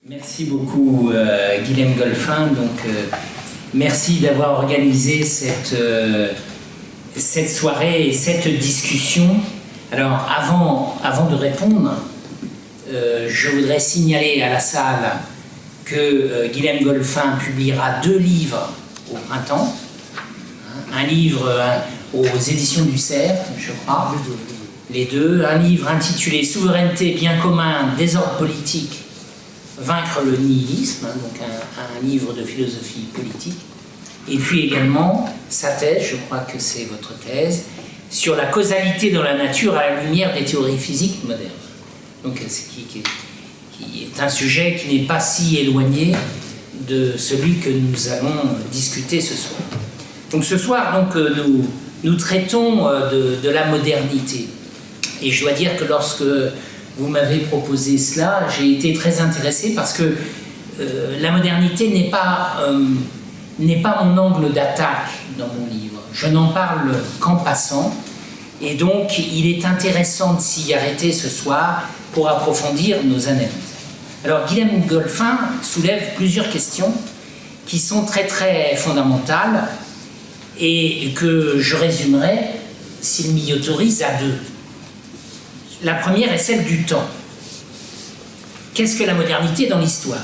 Merci beaucoup Guilhem Golphin. Merci d'avoir organisé cette soirée et cette discussion. Alors avant de répondre, je voudrais signaler à la salle que Guilhem Golphin publiera 2 livres au printemps. Un livre aux éditions du Cerf, je crois, les deux. Un livre intitulé « Souveraineté, bien commun, désordre politique, vaincre le nihilisme », donc un livre de philosophie politique. Et puis également sa thèse, je crois que c'est votre thèse, sur la causalité dans la nature à la lumière des théories physiques modernes. Donc qui est un sujet qui n'est pas si éloigné de celui que nous allons discuter ce soir. Donc ce soir, nous traitons de la modernité. Et je dois dire que lorsque vous m'avez proposé cela, j'ai été très intéressé parce que la modernité n'est pas mon angle d'attaque dans mon livre. Je n'en parle qu'en passant. Et donc, il est intéressant de s'y arrêter ce soir pour approfondir nos analyses. Alors, Guilhem Golphin soulève plusieurs questions qui sont très très fondamentales et que je résumerai, s'il m'y autorise, à 2. La première est celle du temps. Qu'est-ce que la modernité dans l'histoire?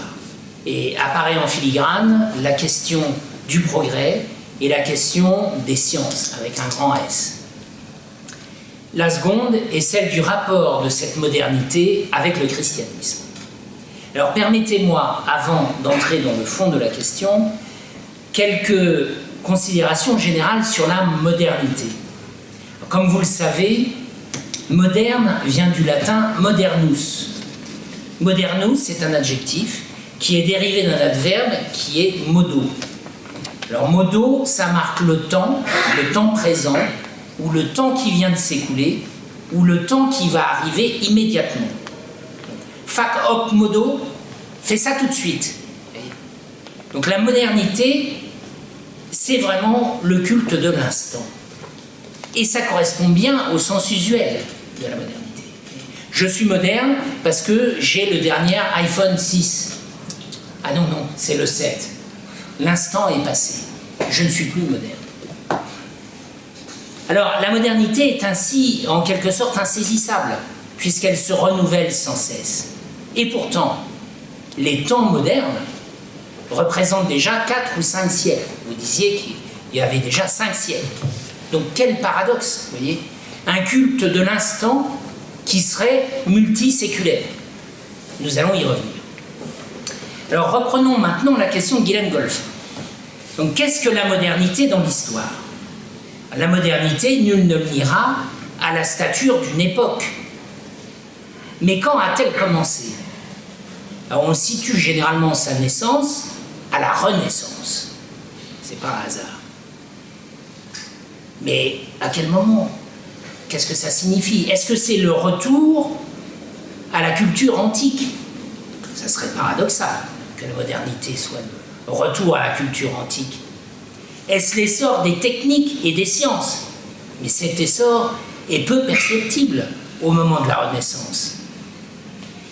Et apparaît en filigrane la question du progrès et la question des sciences, avec un grand S. La seconde est celle du rapport de cette modernité avec le christianisme. Alors permettez-moi, avant d'entrer dans le fond de la question, quelques considérations générales sur la modernité. Comme vous le savez, moderne vient du latin modernus. Modernus, c'est un adjectif qui est dérivé d'un adverbe qui est modo. Alors modo, ça marque le temps présent, ou le temps qui vient de s'écouler, ou le temps qui va arriver immédiatement. Fac hoc modo, fais ça tout de suite. Donc la modernité, c'est vraiment le culte de l'instant. Et ça correspond bien au sens usuel de la modernité. Je suis moderne parce que j'ai le dernier iPhone 6. Ah non, c'est le 7. L'instant est passé. Je ne suis plus moderne. Alors, la modernité est ainsi, en quelque sorte, insaisissable, puisqu'elle se renouvelle sans cesse. Et pourtant, les temps modernes représentent déjà 4 ou 5 siècles. Vous disiez qu'il y avait déjà 5 siècles. Donc, quel paradoxe, vous voyez? Un culte de l'instant qui serait multiséculaire. Nous allons y revenir. Alors, reprenons maintenant la question de Guilhem Golphin. Donc, qu'est-ce que la modernité dans l'histoire? La modernité, nul ne le niera, a la stature d'une époque. Mais quand a-t-elle commencé? Alors, on situe généralement sa naissance à la Renaissance. C'est pas un hasard. Mais à quel moment? Qu'est-ce que ça signifie? Est-ce que c'est le retour à la culture antique? Ça serait paradoxal que la modernité soit le retour à la culture antique. Est-ce l'essor des techniques et des sciences? Mais cet essor est peu perceptible au moment de la Renaissance.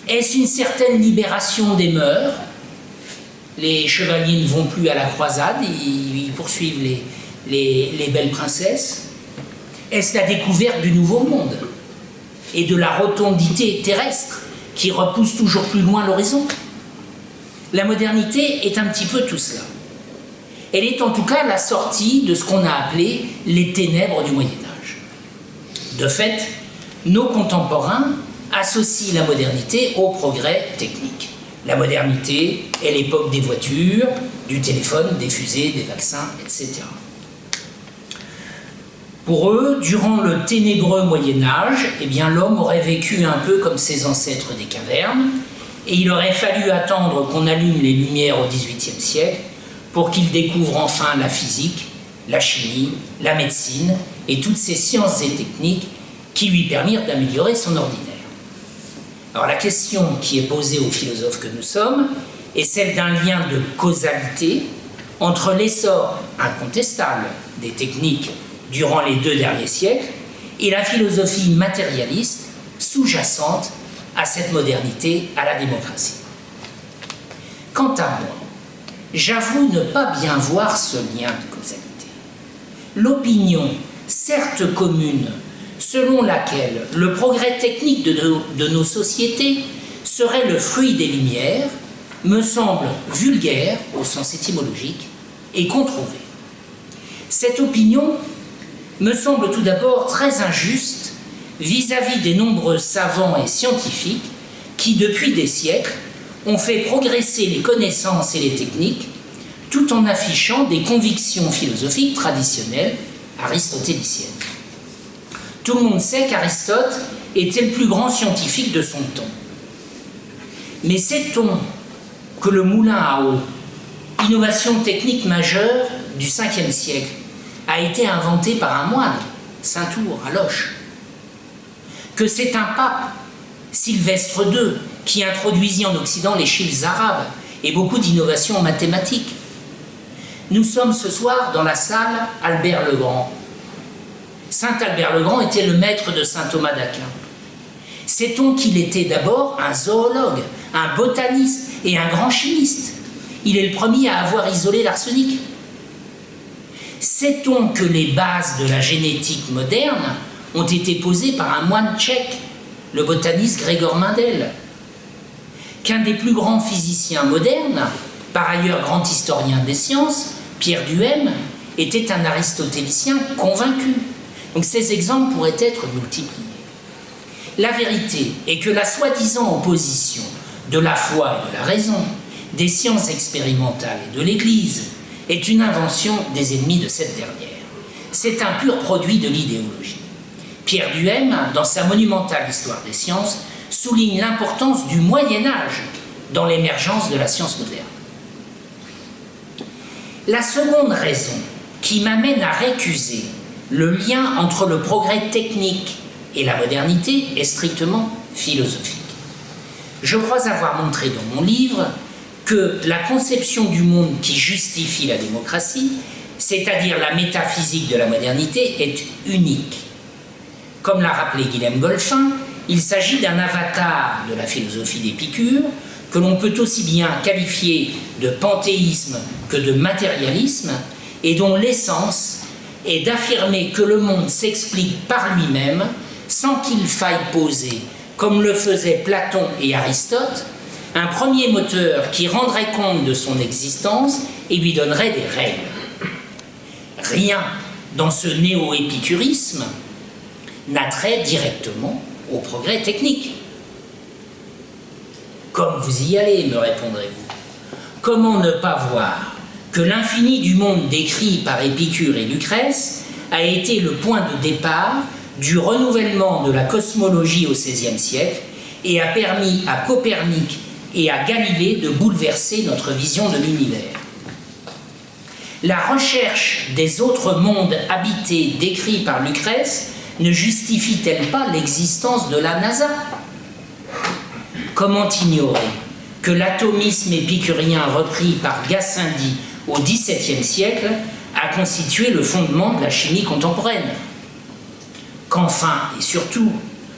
Est-ce une certaine libération des mœurs? Les chevaliers ne vont plus à la croisade, ils poursuivent les belles princesses. Est-ce la découverte du nouveau monde et de la rotondité terrestre qui repousse toujours plus loin l'horizon? La modernité est un petit peu tout cela. Elle est en tout cas la sortie de ce qu'on a appelé les ténèbres du Moyen-Âge. De fait, nos contemporains associent la modernité au progrès technique. La modernité est l'époque des voitures, du téléphone, des fusées, des vaccins, etc. Pour eux, durant le ténébreux Moyen-Âge, l'homme aurait vécu un peu comme ses ancêtres des cavernes, et il aurait fallu attendre qu'on allume les lumières au XVIIIe siècle pour qu'il découvre enfin la physique, la chimie, la médecine et toutes ces sciences et techniques qui lui permirent d'améliorer son ordinaire. Alors la question qui est posée aux philosophes que nous sommes est celle d'un lien de causalité entre l'essor incontestable des techniques durant les 2 derniers siècles et la philosophie matérialiste sous-jacente à cette modernité, à la démocratie. Quant à moi, j'avoue ne pas bien voir ce lien de causalité. L'opinion, certes commune, selon laquelle le progrès technique de nos sociétés serait le fruit des Lumières, me semble vulgaire au sens étymologique et controversée. Cette opinion me semble tout d'abord très injuste vis-à-vis des nombreux savants et scientifiques qui, depuis des siècles, ont fait progresser les connaissances et les techniques tout en affichant des convictions philosophiques traditionnelles aristotéliciennes. Tout le monde sait qu'Aristote était le plus grand scientifique de son temps. Mais sait-on que le moulin à eau, innovation technique majeure du 5e siècle, a été inventé par un moine, Saint-Ours, à Loches? Que c'est un pape, Sylvestre II, qui introduisit en Occident les chiffres arabes et beaucoup d'innovations mathématiques? Nous sommes ce soir dans la salle Albert le Grand. Saint Albert le Grand était le maître de saint Thomas d'Aquin. Sait-on qu'il était d'abord un zoologue, un botaniste et un grand chimiste? Il est le premier à avoir isolé l'arsenic. Sait-on que les bases de la génétique moderne ont été posées par un moine tchèque, le botaniste Gregor Mendel? Qu'un des plus grands physiciens modernes, par ailleurs grand historien des sciences, Pierre Duhem, était un aristotélicien convaincu. Donc ces exemples pourraient être multipliés. La vérité est que la soi-disant opposition de la foi et de la raison, des sciences expérimentales et de l'Église, est une invention des ennemis de cette dernière. C'est un pur produit de l'idéologie. Pierre Duhem, dans sa monumentale Histoire des sciences, souligne l'importance du Moyen-Âge dans l'émergence de la science moderne. La seconde raison qui m'amène à récuser le lien entre le progrès technique et la modernité est strictement philosophique. Je crois avoir montré dans mon livre que la conception du monde qui justifie la démocratie, c'est-à-dire la métaphysique de la modernité, est unique. Comme l'a rappelé Guilhem Golphin, il s'agit d'un avatar de la philosophie d'Épicure, que l'on peut aussi bien qualifier de panthéisme que de matérialisme, et dont l'essence est d'affirmer que le monde s'explique par lui-même sans qu'il faille poser, comme le faisaient Platon et Aristote, un premier moteur qui rendrait compte de son existence et lui donnerait des règles. Rien dans ce néo-épicurisme n'a trait directement au progrès technique. Comme vous y allez, me répondrez-vous. Comment ne pas voir que l'infini du monde décrit par Épicure et Lucrèce a été le point de départ du renouvellement de la cosmologie au XVIe siècle et a permis à Copernic et à Galilée de bouleverser notre vision de l'univers. La recherche des autres mondes habités décrits par Lucrèce ne justifie-t-elle pas l'existence de la NASA? Comment ignorer que l'atomisme épicurien repris par Gassendi au XVIIe siècle a constitué le fondement de la chimie contemporaine? Qu'enfin et surtout,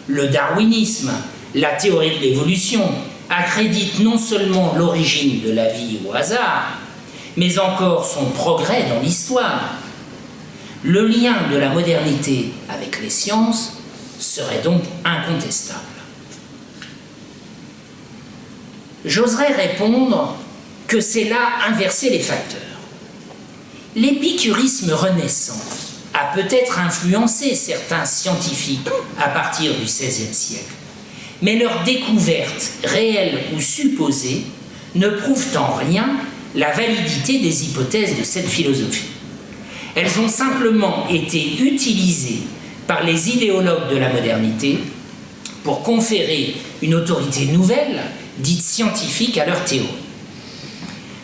le darwinisme, la théorie de l'évolution, accrédite non seulement l'origine de la vie au hasard, mais encore son progrès dans l'histoire. Le lien de la modernité avec les sciences serait donc incontestable. J'oserais répondre que c'est là inverser les facteurs. L'épicurisme renaissant a peut-être influencé certains scientifiques à partir du XVIe siècle, mais leurs découvertes, réelles ou supposées, ne prouvent en rien la validité des hypothèses de cette philosophie. Elles ont simplement été utilisées par les idéologues de la modernité pour conférer une autorité nouvelle, dite scientifique, à leur théorie.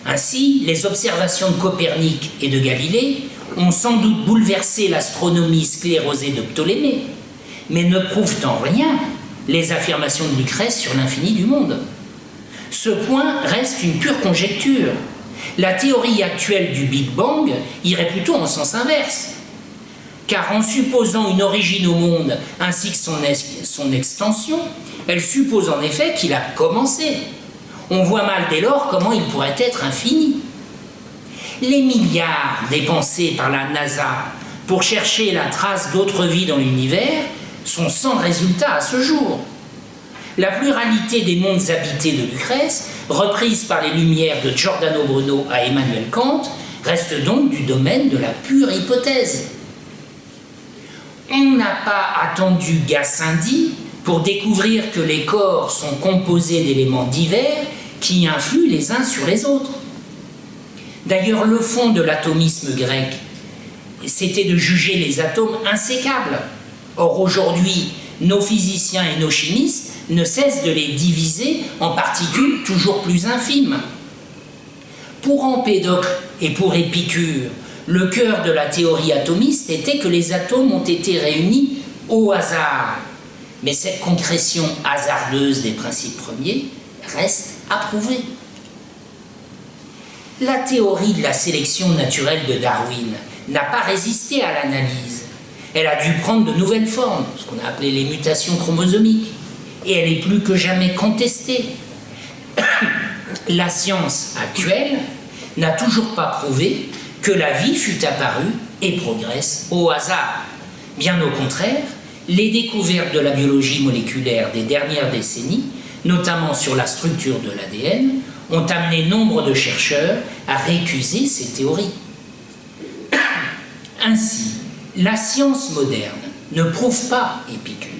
Ainsi, les observations de Copernic et de Galilée ont sans doute bouleversé l'astronomie sclérosée de Ptolémée, mais ne prouvent en rien les affirmations de Lucrèce sur l'infini du monde. Ce point reste une pure conjecture. La théorie actuelle du Big Bang irait plutôt en sens inverse, car en supposant une origine au monde ainsi que son extension, elle suppose en effet qu'il a commencé. on voit mal dès lors comment il pourrait être infini. Les milliards dépensés par la NASA pour chercher la trace d'autre vie dans l'univers sont sans résultat à ce jour. La pluralité des mondes habités de Lucrèce, reprise par les lumières de Giordano Bruno à Emmanuel Kant, reste donc du domaine de la pure hypothèse. On n'a pas attendu Gassendi pour découvrir que les corps sont composés d'éléments divers qui influent les uns sur les autres. D'ailleurs, le fond de l'atomisme grec, c'était de juger les atomes insécables. Or, aujourd'hui, nos physiciens et nos chimistes ne cessent de les diviser en particules toujours plus infimes. Pour Empédocle et pour Épicure, le cœur de la théorie atomiste était que les atomes ont été réunis au hasard. Mais cette concrétion hasardeuse des principes premiers reste approuvée. La théorie de la sélection naturelle de Darwin n'a pas résisté à l'analyse. Elle a dû prendre de nouvelles formes, ce qu'on a appelé les mutations chromosomiques, et elle est plus que jamais contestée. La science actuelle n'a toujours pas prouvé que la vie fût apparue et progresse au hasard. Bien au contraire, les découvertes de la biologie moléculaire des dernières décennies, notamment sur la structure de l'ADN, ont amené nombre de chercheurs à récuser ces théories. Ainsi, la science moderne ne prouve pas Épicure,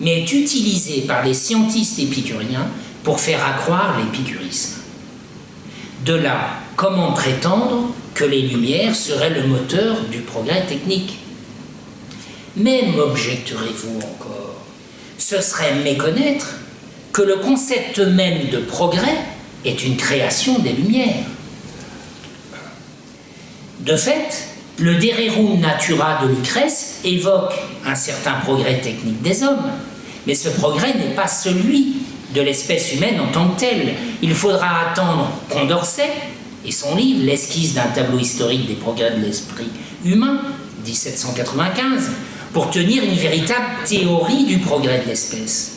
mais est utilisée par les scientistes épicuriens pour faire accroire l'épicurisme. De là, comment prétendre que les Lumières seraient le moteur du progrès technique? Mais m'objecterez-vous encore, ce serait méconnaître que le concept même de progrès est une création des Lumières. De fait, le De Rerum Natura de Lucrèce évoque un certain progrès technique des hommes, mais ce progrès n'est pas celui de l'espèce humaine en tant que telle. Il faudra attendre Condorcet et son livre « L'esquisse d'un tableau historique des progrès de l'esprit humain » 1795 pour tenir une véritable théorie du progrès de l'espèce.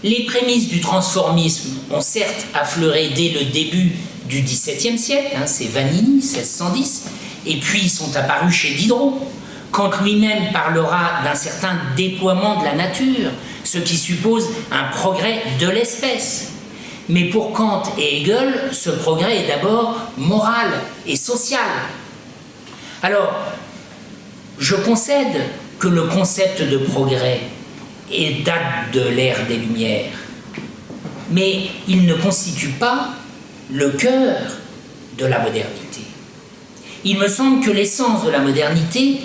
Les prémices du transformisme ont certes affleuré dès le début du XVIIe siècle, c'est Vanini, 1610, et puis sont apparus chez Diderot. Kant lui-même parlera d'un certain déploiement de la nature, ce qui suppose un progrès de l'espèce. Mais pour Kant et Hegel, ce progrès est d'abord moral et social. Alors, je concède que le concept de progrès date de l'ère des Lumières, mais il ne constitue pas le cœur de la modernité. Il me semble que l'essence de la modernité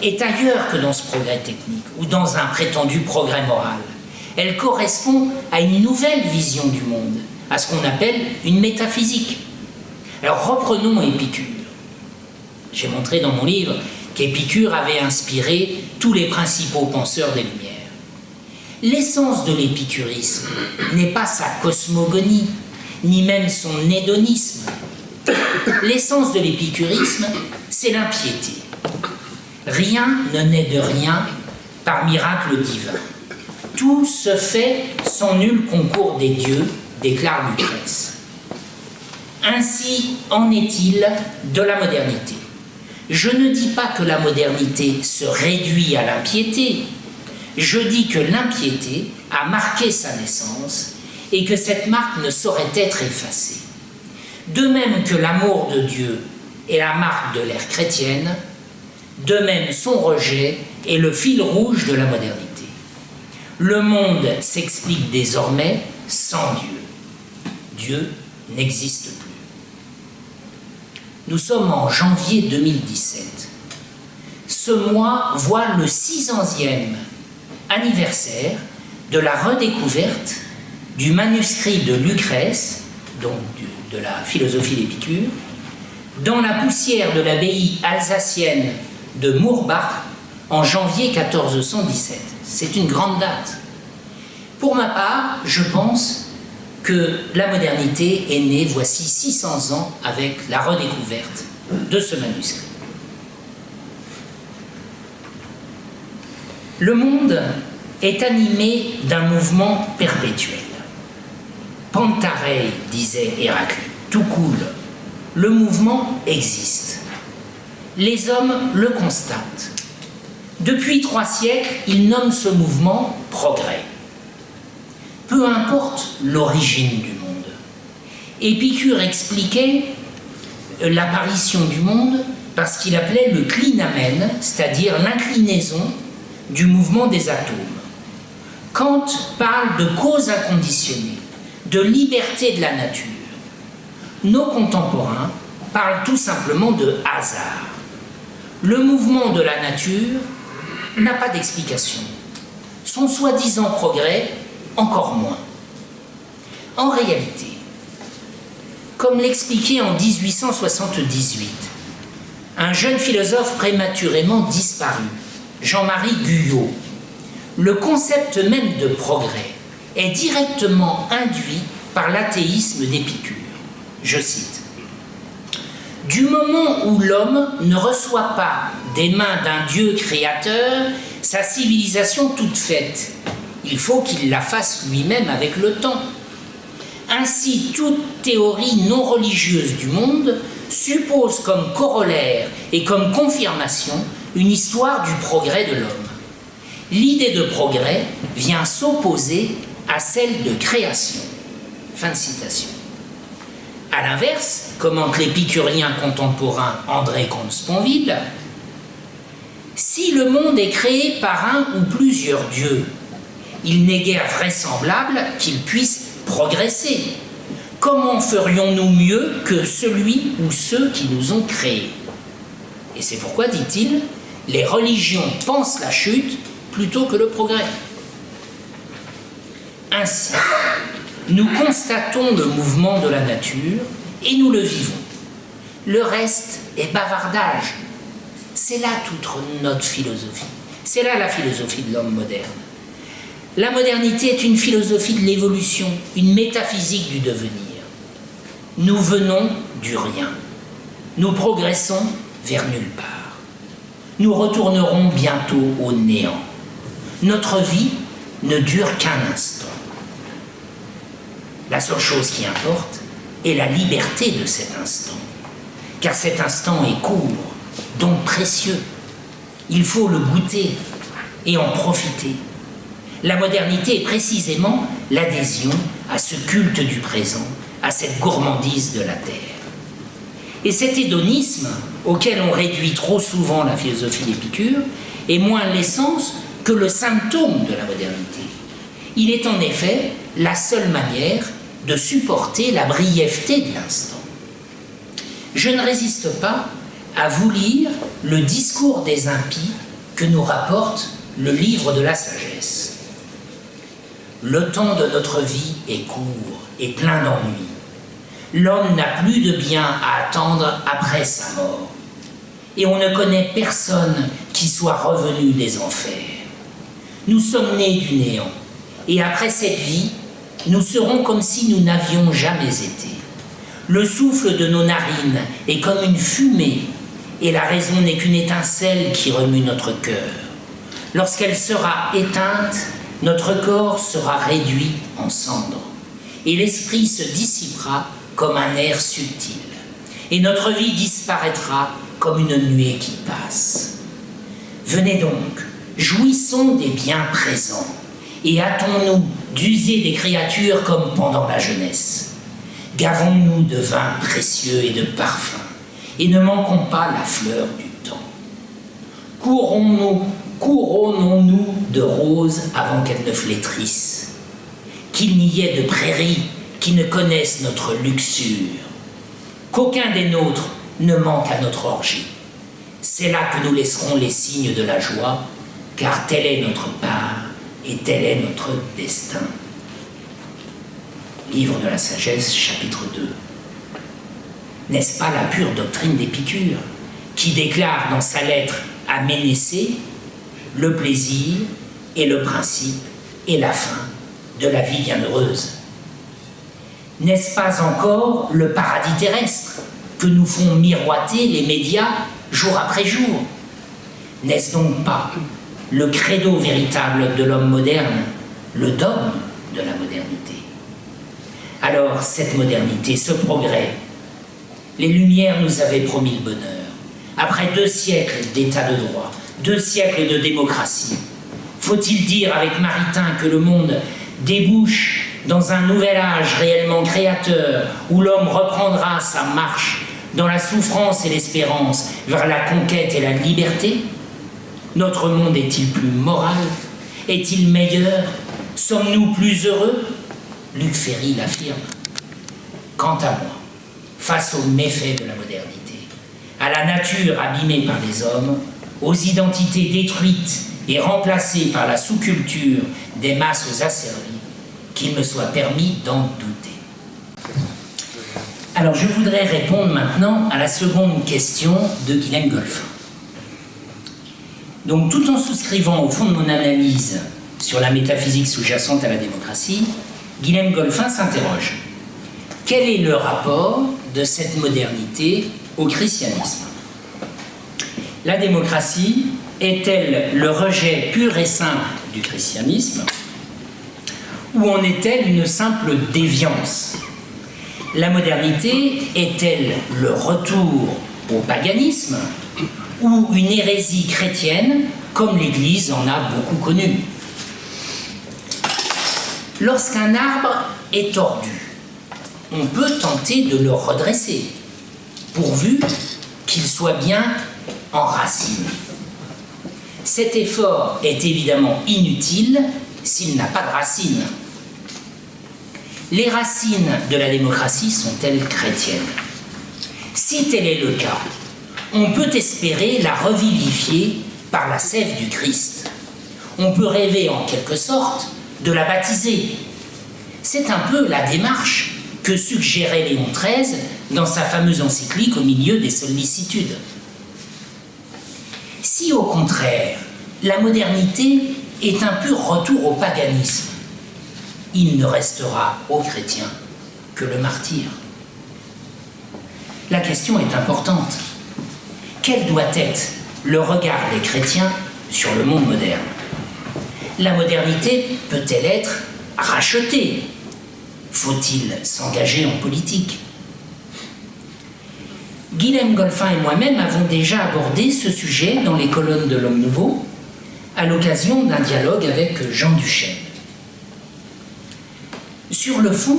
est ailleurs que dans ce progrès technique ou dans un prétendu progrès moral. Elle correspond à une nouvelle vision du monde, à ce qu'on appelle une métaphysique. Alors reprenons Épicure. J'ai montré dans mon livre qu'Épicure avait inspiré tous les principaux penseurs des Lumières. L'essence de l'épicurisme n'est pas sa cosmogonie, ni même son hédonisme. L'essence de l'épicurisme, c'est l'impiété. Rien ne naît de rien par miracle divin. Tout se fait sans nul concours des dieux, déclare Lucrèce. Ainsi en est-il de la modernité. Je ne dis pas que la modernité se réduit à l'impiété. Je dis que l'impiété a marqué sa naissance et que cette marque ne saurait être effacée. De même que l'amour de Dieu est la marque de l'ère chrétienne, de même son rejet est le fil rouge de la modernité. Le monde s'explique désormais sans Dieu. Dieu n'existe plus. Nous sommes en janvier 2017. Ce mois voit le 600e anniversaire de la redécouverte du manuscrit de Lucrèce, donc de la philosophie d'Épicure, dans la poussière de l'abbaye alsacienne de Murbach en janvier 1417. C'est une grande date. Pour ma part, je pense que la modernité est née voici 600 ans avec la redécouverte de ce manuscrit. Le monde est animé d'un mouvement perpétuel. Pantarei, disait Héraclite, tout coule. Le mouvement existe. Les hommes le constatent. Depuis 3 siècles, ils nomment ce mouvement progrès. Peu importe l'origine du monde. Épicure expliquait l'apparition du monde parce qu'il appelait le clinamen, c'est-à-dire l'inclinaison du mouvement des atomes. Kant parle de cause inconditionnée, de liberté de la nature. Nos contemporains parlent tout simplement de hasard. Le mouvement de la nature n'a pas d'explication. Son soi-disant progrès, encore moins. En réalité, comme l'expliquait en 1878, un jeune philosophe prématurément disparu, Jean-Marie Guyot, le concept même de progrès est directement induit par l'athéisme d'Épicure. Je cite: « Du moment où l'homme ne reçoit pas des mains d'un Dieu créateur sa civilisation toute faite, il faut qu'il la fasse lui-même avec le temps. Ainsi, toute théorie non religieuse du monde suppose comme corollaire et comme confirmation une histoire du progrès de l'homme. L'idée de progrès vient s'opposer à celle de création. » Fin de citation. A l'inverse, commente l'épicurien contemporain André Comte-Sponville, si le monde est créé par un ou plusieurs dieux, il n'est guère vraisemblable qu'il puisse progresser. Comment ferions-nous mieux que celui ou ceux qui nous ont créés? Et c'est pourquoi, dit-il, les religions pensent la chute plutôt que le progrès. Ainsi, nous constatons le mouvement de la nature et nous le vivons. Le reste est bavardage. C'est là toute notre philosophie. C'est là la philosophie de l'homme moderne. La modernité est une philosophie de l'évolution, une métaphysique du devenir. Nous venons du rien. Nous progressons vers nulle part. Nous retournerons bientôt au néant. Notre vie ne dure qu'un instant. La seule chose qui importe est la liberté de cet instant. Car cet instant est court, donc précieux. Il faut le goûter et en profiter. La modernité est précisément l'adhésion à ce culte du présent, à cette gourmandise de la terre. Et cet hédonisme, auquel on réduit trop souvent la philosophie d'Épicure, est moins l'essence que le symptôme de la modernité. Il est en effet la seule manière de supporter la brièveté de l'instant. Je ne résiste pas à vous lire le discours des impies que nous rapporte le livre de la sagesse. Le temps de notre vie est court et plein d'ennuis. L'homme n'a plus de bien à attendre après sa mort. Et on ne connaît personne qui soit revenu des enfers. Nous sommes nés du néant. Et après cette vie, nous serons comme si nous n'avions jamais été. Le souffle de nos narines est comme une fumée, et la raison n'est qu'une étincelle qui remue notre cœur. Lorsqu'elle sera éteinte, notre corps sera réduit en cendres, et l'esprit se dissipera comme un air subtil, et notre vie disparaîtra comme une nuée qui passe. Venez donc, jouissons des biens présents, et hâtons-nous d'user des créatures comme pendant la jeunesse. Gavons-nous de vin précieux et de parfums, et ne manquons pas la fleur du temps. Couronnons-nous de roses avant qu'elles ne flétrissent, qu'il n'y ait de prairies qui ne connaissent notre luxure, qu'aucun des nôtres ne manque à notre orgie. C'est là que nous laisserons les signes de la joie, car telle est notre part et tel est notre destin. Livre de la sagesse, chapitre 2. N'est-ce pas la pure doctrine d'Épicure, qui déclare dans sa lettre à Ménécée le plaisir et le principe et la fin de la vie bienheureuse? N'est-ce pas encore le paradis terrestre que nous font miroiter les médias jour après jour? N'est-ce donc pas le credo véritable de l'homme moderne, le dogme de la modernité? Alors, cette modernité, ce progrès, les Lumières nous avaient promis le bonheur. Après 2 siècles d'état de droit, 2 siècles de démocratie, faut-il dire avec Maritain que le monde débouche dans un nouvel âge réellement créateur où l'homme reprendra sa marche dans la souffrance et l'espérance vers la conquête et la liberté? Notre monde est-il plus moral? Est-il meilleur? Sommes-nous plus heureux? Luc Ferry l'affirme. Quant à moi, face aux méfaits de la modernité, à la nature abîmée par les hommes, aux identités détruites et remplacées par la sous-culture des masses asservies, qu'il me soit permis d'en douter. Alors je voudrais répondre maintenant à la seconde question de Guilhem Golphin. Donc tout en souscrivant au fond de mon analyse sur la métaphysique sous-jacente à la démocratie, Guilhem Golphin s'interroge. Quel est le rapport de cette modernité au christianisme? La démocratie est-elle le rejet pur et simple du christianisme, ou en est-elle une simple déviance? La modernité est-elle le retour au paganisme ou une hérésie chrétienne comme l'Église en a beaucoup connu? Lorsqu'un arbre est tordu, on peut tenter de le redresser, pourvu qu'il soit bien enraciné. Cet effort est évidemment inutile s'il n'a pas de racines. Les racines de la démocratie sont-elles chrétiennes? Si tel est le cas, on peut espérer la revivifier par la sève du Christ. On peut rêver en quelque sorte de la baptiser. C'est un peu la démarche que suggérait Léon XIII dans sa fameuse encyclique au milieu des sollicitudes. Si au contraire, la modernité est un pur retour au paganisme, il ne restera aux chrétiens que le martyre. La question est importante. Quel doit être le regard des chrétiens sur le monde moderne? La modernité peut-elle être rachetée? Faut-il s'engager en politique? Guilhem Golphin et moi-même avons déjà abordé ce sujet dans les colonnes de l'Homme Nouveau, à l'occasion d'un dialogue avec Jean Duchesne. Sur le fond,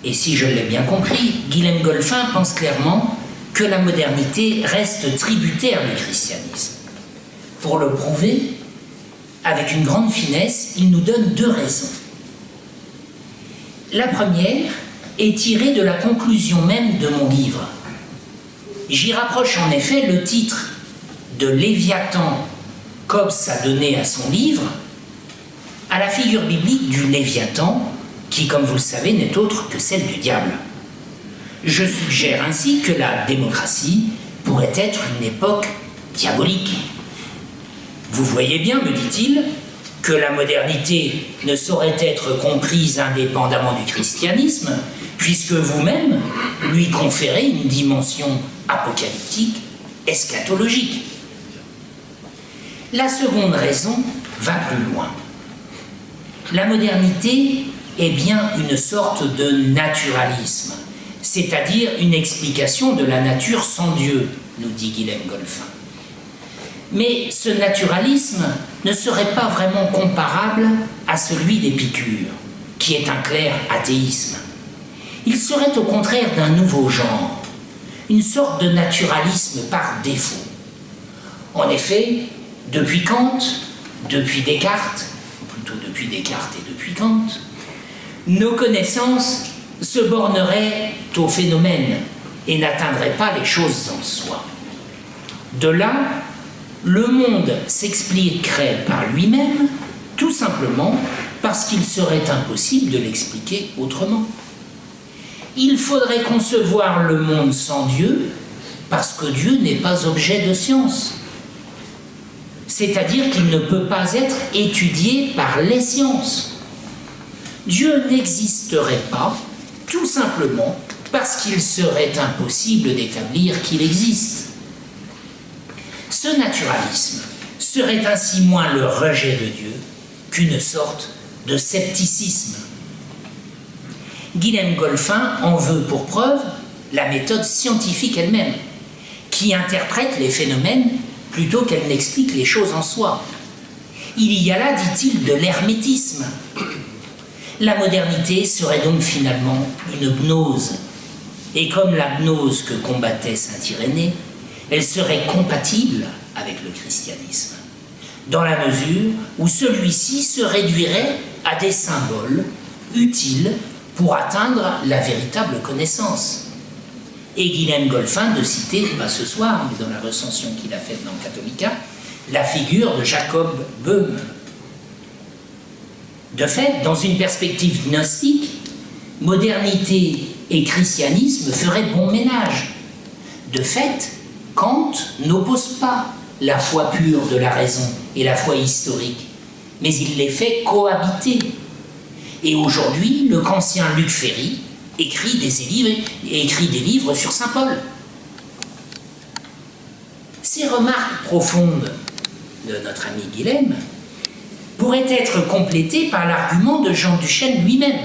et si je l'ai bien compris, Guilhem Golphin pense clairement que la modernité reste tributaire du christianisme. Pour le prouver, avec une grande finesse, il nous donne 2 raisons. La première est tirée de la conclusion même de mon livre. J'y rapproche en effet le titre de Léviathan qu'Hobbes a donné à son livre, à la figure biblique du Léviathan, qui, comme vous le savez, n'est autre que celle du diable. Je suggère ainsi que la démocratie pourrait être une époque diabolique. Vous voyez bien, me dit-il, que la modernité ne saurait être comprise indépendamment du christianisme, puisque vous-même lui conférez une dimension apocalyptique, eschatologique. La seconde raison va plus loin. La modernité est bien une sorte de naturalisme, c'est-à-dire une explication de la nature sans Dieu, nous dit Guilhem Golphin. Mais ce naturalisme ne serait pas vraiment comparable à celui d'Épicure, qui est un clair athéisme. Il serait au contraire d'un nouveau genre, une sorte de naturalisme par défaut. En effet, depuis Kant, depuis Descartes, ou plutôt depuis Descartes et depuis Kant, nos connaissances se borneraient aux phénomènes et n'atteindraient pas les choses en soi. De là, le monde s'expliquerait par lui-même, tout simplement parce qu'il serait impossible de l'expliquer autrement. Il faudrait concevoir le monde sans Dieu, parce que Dieu n'est pas objet de science. C'est-à-dire qu'il ne peut pas être étudié par les sciences. Dieu n'existerait pas, tout simplement parce qu'il serait impossible d'établir qu'il existe. Ce naturalisme serait ainsi moins le rejet de Dieu qu'une sorte de scepticisme. Guilhem Golphin en veut pour preuve la méthode scientifique elle-même, qui interprète les phénomènes plutôt qu'elle n'explique les choses en soi. Il y a là, dit-il, de l'hermétisme. La modernité serait donc finalement une gnose. Et comme la gnose que combattait saint Irénée, elle serait compatible avec le christianisme, dans la mesure où celui-ci se réduirait à des symboles utiles pour atteindre la véritable connaissance. Et Guilhem Golphin de citer, pas ce soir, mais dans la recension qu'il a faite dans Catholica, la figure de Jacob Böhme. De fait, dans une perspective gnostique, modernité et christianisme feraient bon ménage. De fait, Kant n'oppose pas la foi pure de la raison et la foi historique, mais il les fait cohabiter. Et aujourd'hui, le kantien Luc Ferry écrit des livres sur saint Paul. Ces remarques profondes de notre ami Guilhem pourraient être complétées par l'argument de Jean Duchesne lui-même.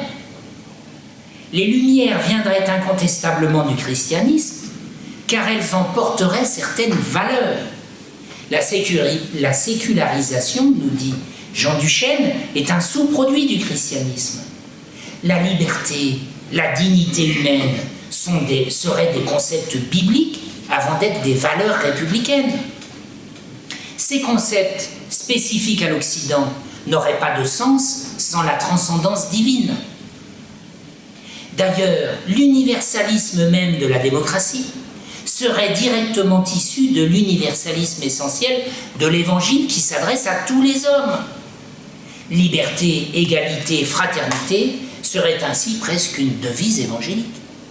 Les lumières viendraient incontestablement du christianisme, car elles en porteraient certaines valeurs. La sécularisation, nous dit Jean Duchesne, est un sous-produit du christianisme. La liberté, la dignité humaine seraient des concepts bibliques avant d'être des valeurs républicaines. Ces concepts spécifiques à l'Occident n'auraient pas de sens sans la transcendance divine. D'ailleurs, l'universalisme même de la démocratie serait directement issu de l'universalisme essentiel de l'Évangile qui s'adresse à tous les hommes. Liberté, égalité, fraternité serait ainsi presque une devise évangélique.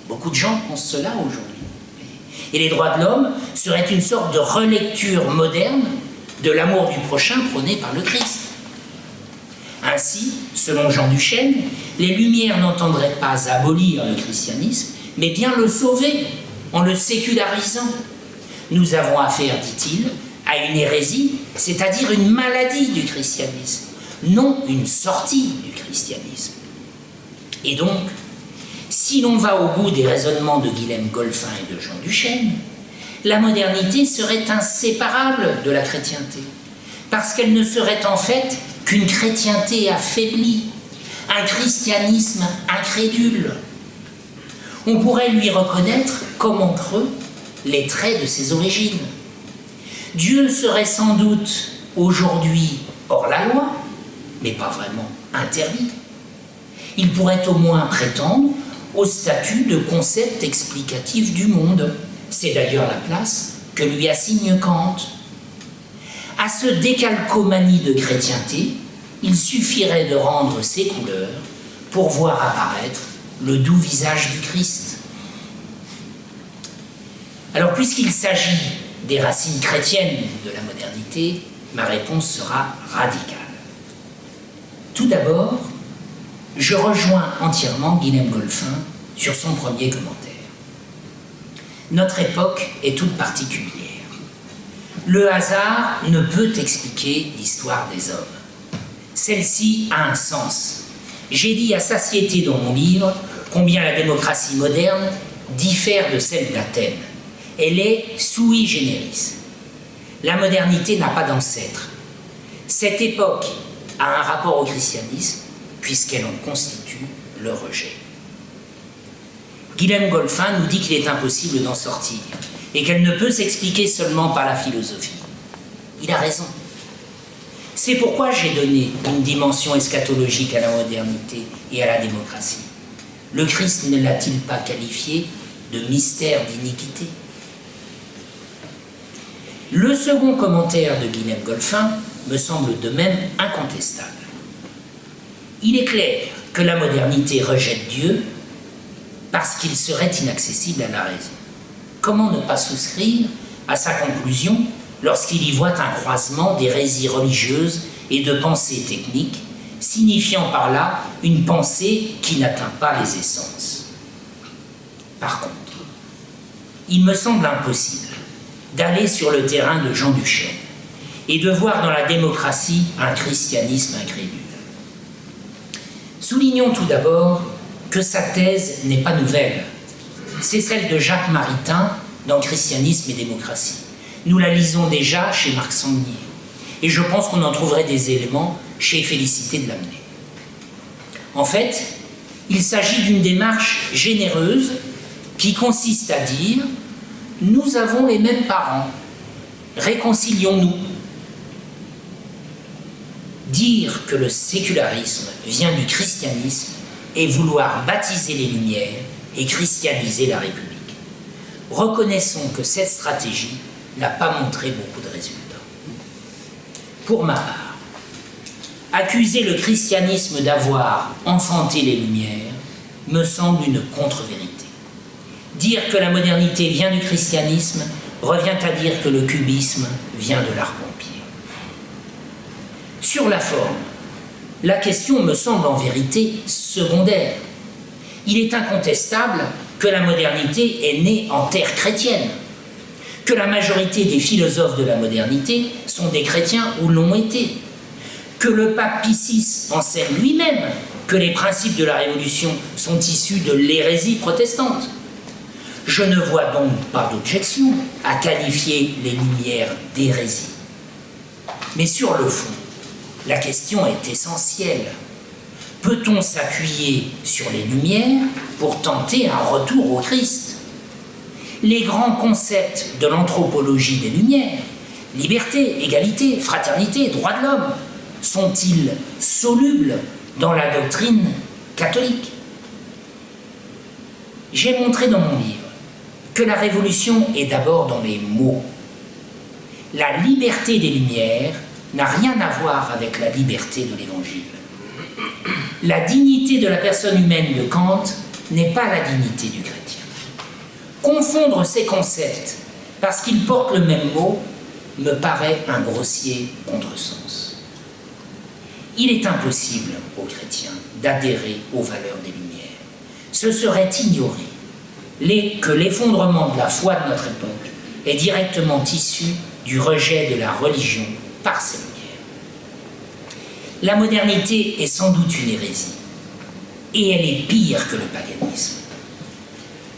Beaucoup de gens pensent cela aujourd'hui. Et les droits de l'homme seraient une sorte de relecture moderne de l'amour du prochain prôné par le Christ. Ainsi, selon Jean Duchesne, les Lumières n'entendraient pas abolir le christianisme, mais bien le sauver en le sécularisant. Nous avons affaire, dit-il, à une hérésie, c'est-à-dire une maladie du christianisme, non une sortie du christianisme. Et donc, si l'on va au bout des raisonnements de Guilhem Golphin et de Jean Duchesne, la modernité serait inséparable de la chrétienté, parce qu'elle ne serait en fait qu'une chrétienté affaiblie, un christianisme incrédule. On pourrait lui reconnaître, comme en creux, les traits de ses origines. Dieu serait sans doute aujourd'hui hors la loi, mais pas vraiment interdit. Il pourrait au moins prétendre au statut de concept explicatif du monde. C'est d'ailleurs la place que lui assigne Kant. À ce décalcomanie de chrétienté, il suffirait de rendre ses couleurs pour voir apparaître le doux visage du Christ. Alors, puisqu'il s'agit des racines chrétiennes de la modernité, ma réponse sera radicale. Tout d'abord, je rejoins entièrement Guilhem Golphin sur son premier commentaire. Notre époque est toute particulière. Le hasard ne peut expliquer l'histoire des hommes. Celle-ci a un sens. J'ai dit à satiété dans mon livre combien la démocratie moderne diffère de celle d'Athènes. Elle est sui generis. La modernité n'a pas d'ancêtre. Cette époque a un rapport au christianisme, puisqu'elle en constitue le rejet. Guilhem Golphin nous dit qu'il est impossible d'en sortir, et qu'elle ne peut s'expliquer seulement par la philosophie. Il a raison. C'est pourquoi j'ai donné une dimension eschatologique à la modernité et à la démocratie. Le Christ ne l'a-t-il pas qualifié de mystère d'iniquité? Le second commentaire de Guilhem Golphin me semble de même incontestable. Il est clair que la modernité rejette Dieu parce qu'il serait inaccessible à la raison. Comment ne pas souscrire à sa conclusion lorsqu'il y voit un croisement d'hérésies religieuses et de pensées techniques, signifiant par là une pensée qui n'atteint pas les essences. Par contre, il me semble impossible d'aller sur le terrain de Jean Duchesne et de voir dans la démocratie un christianisme incrédule. Soulignons tout d'abord que sa thèse n'est pas nouvelle. C'est celle de Jacques Maritain dans Christianisme et démocratie. Nous la lisons déjà chez Marc Sangnier. Et je pense qu'on en trouverait des éléments chez Félicité de Lamennais. En fait, il s'agit d'une démarche généreuse qui consiste à dire « Nous avons les mêmes parents, réconcilions-nous ». Dire que le sécularisme vient du christianisme et vouloir baptiser les Lumières et christianiser la République. Reconnaissons que cette stratégie n'a pas montré beaucoup de résultats. Pour ma part, accuser le christianisme d'avoir enfanté les Lumières me semble une contre-vérité. Dire que la modernité vient du christianisme revient à dire que le cubisme vient de l'art pompier. Sur la forme, la question me semble en vérité secondaire. Il est incontestable que la modernité est née en terre chrétienne, que la majorité des philosophes de la modernité sont des chrétiens ou l'ont été, que le pape Pie VI enseigne lui-même que les principes de la Révolution sont issus de l'hérésie protestante. Je ne vois donc pas d'objection à qualifier les Lumières d'hérésie. Mais sur le fond, la question est essentielle. Peut-on s'appuyer sur les Lumières pour tenter un retour au Christ? Les grands concepts de l'anthropologie des Lumières, liberté, égalité, fraternité, droits de l'homme, sont-ils solubles dans la doctrine catholique? J'ai montré dans mon livre que la Révolution est d'abord dans les mots. La liberté des Lumières n'a rien à voir avec la liberté de l'Évangile. La dignité de la personne humaine de Kant n'est pas la dignité du chrétien. Confondre ces concepts parce qu'ils portent le même mot me paraît un grossier contresens. Il est impossible aux chrétiens d'adhérer aux valeurs des Lumières. Ce serait ignorer que l'effondrement de la foi de notre époque est directement issu du rejet de la religion par ses Lumières. La modernité est sans doute une hérésie, et elle est pire que le paganisme.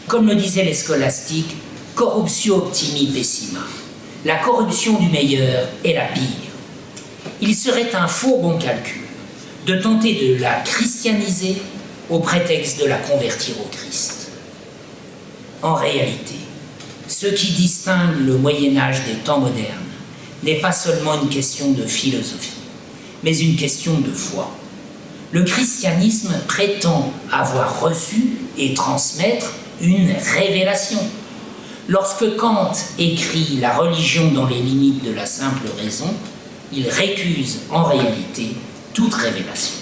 Comme le disaient les scolastiques, corruptio optimi pessima, la corruption du meilleur est la pire. Il serait un faux bon calcul de tenter de la christianiser au prétexte de la convertir au Christ. En réalité, ce qui distingue le Moyen-Âge des temps modernes n'est pas seulement une question de philosophie, mais une question de foi. Le christianisme prétend avoir reçu et transmettre une révélation. Lorsque Kant écrit « La religion dans les limites de la simple raison », il récuse en réalité toute révélation.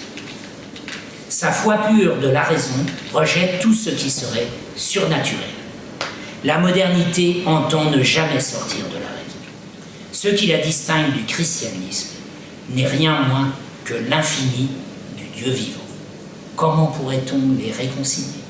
Sa foi pure de la raison rejette tout ce qui serait surnaturel. La modernité entend ne jamais sortir de la raison. Ce qui la distingue du christianisme n'est rien moins que l'infini du Dieu vivant. Comment pourrait-on les réconcilier ?